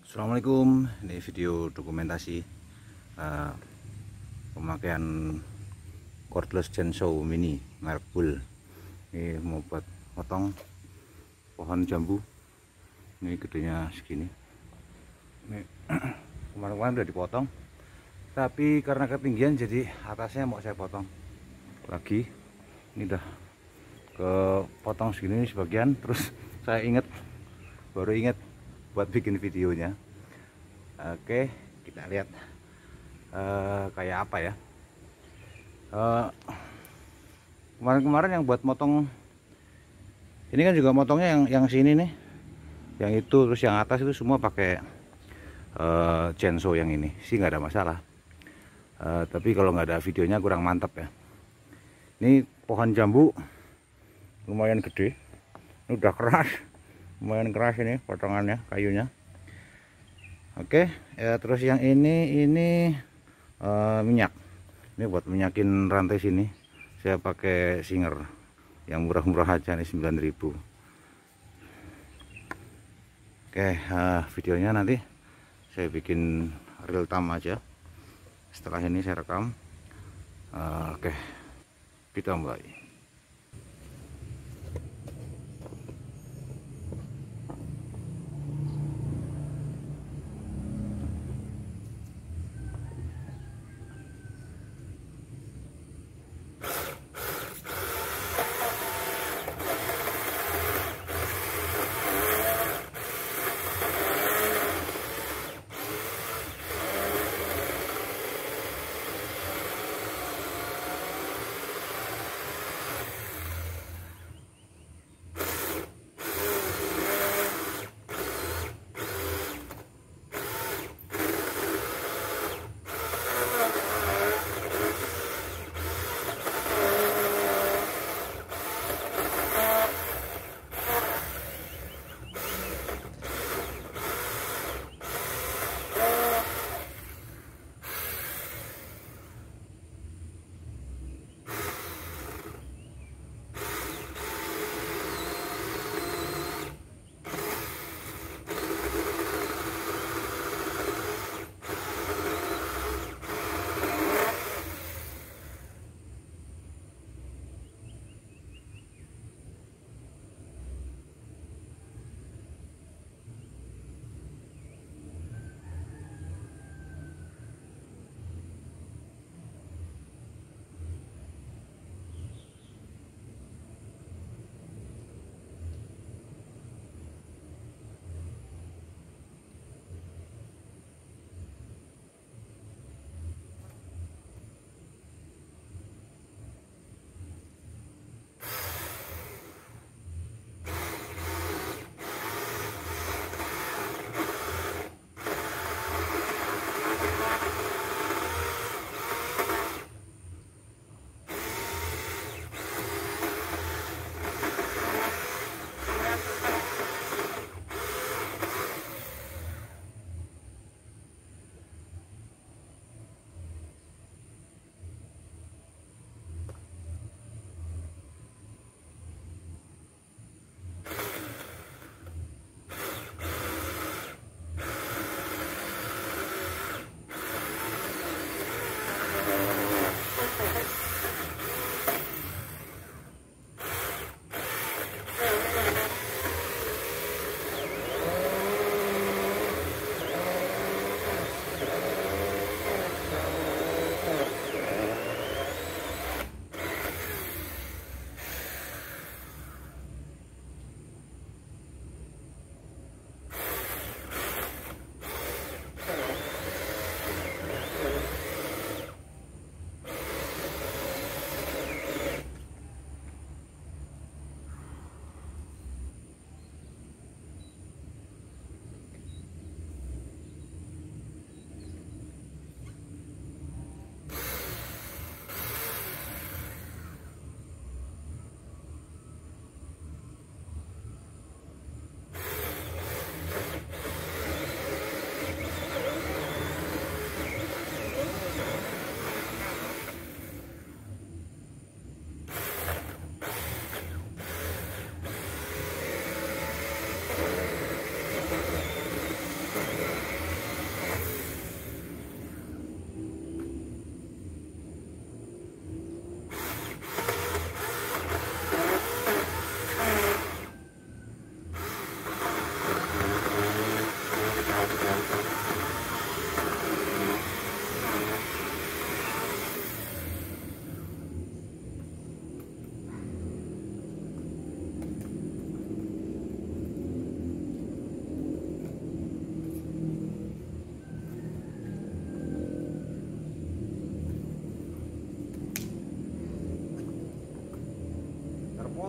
Assalamualaikum, ini video dokumentasi pemakaian cordless chainsaw mini merek Bull. Ini mau buat potong pohon jambu. Ini gedenya segini. Ini kemarin-kemarin udah dipotong, tapi karena ketinggian jadi atasnya mau saya potong lagi. Ini udah kepotong segini sebagian, terus saya baru inget buat bikin videonya. Oke, kita lihat kayak apa ya. Kemarin-kemarin yang buat motong ini kan juga motongnya yang sini nih, yang itu, terus yang atas itu semua pakai chainsaw. Yang ini sih nggak ada masalah, tapi kalau nggak ada videonya kurang mantap ya. Ini pohon jambu lumayan gede, ini udah keras, lumayan keras ini potongannya, kayunya. Oke ya, terus yang ini minyak. Ini buat minyakin rantai sini. Saya pakai Singer yang murah-murah aja nih, 9.000. Oke, videonya nanti saya bikin real time aja. Setelah ini saya rekam. Oke, kita mulai.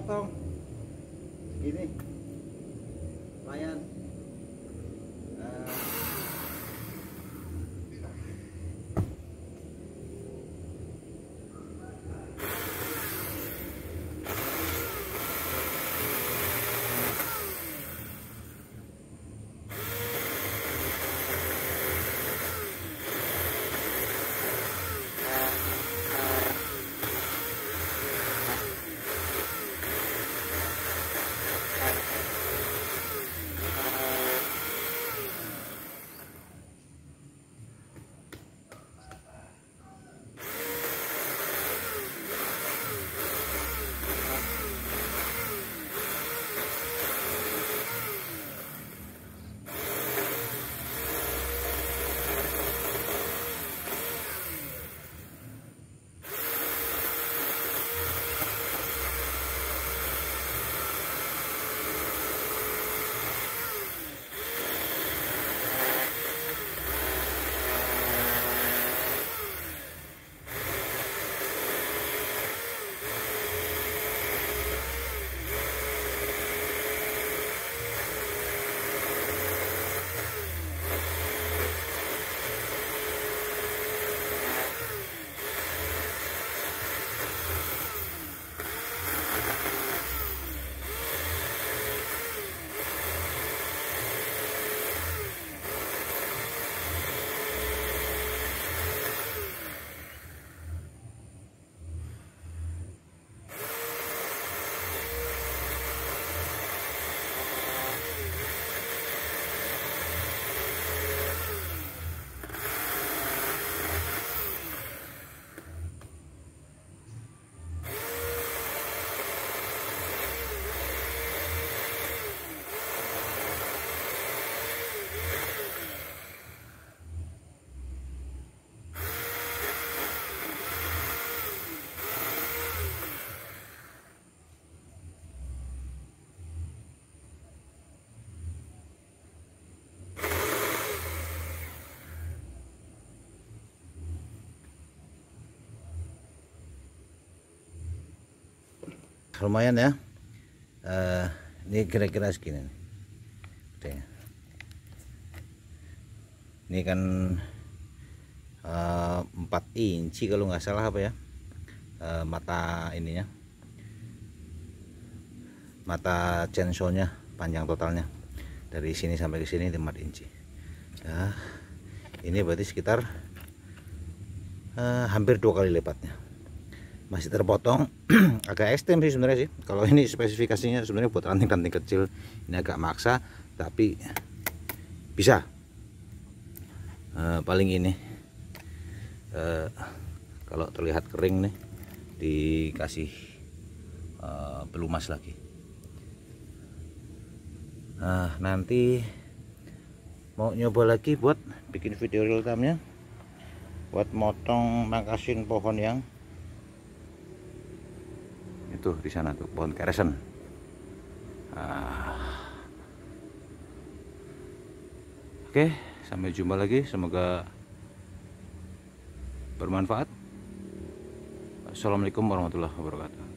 potong segini lumayan. Lumayan ya. Ini kira-kira segini nih. Oke. Ini kan 4 inci kalau nggak salah apa ya, mata ininya, mata chainsaw-nya, panjang totalnya dari sini sampai ke sini 4 inci. Nah, ini berarti sekitar hampir 2 kali lipatnya. Masih terpotong. Agak ekstrem sih sebenarnya sih. Kalau ini spesifikasinya sebenarnya buat ranting-ranting kecil, ini agak maksa, tapi bisa. Paling ini kalau terlihat kering nih, dikasih pelumas lagi. Nah, nanti mau nyoba lagi buat bikin video real time nya, buat motong mangkasin pohon yang itu di sana tuh, pohon keresen. Oke, sampai jumpa lagi, semoga bermanfaat. Assalamualaikum warahmatullahi wabarakatuh.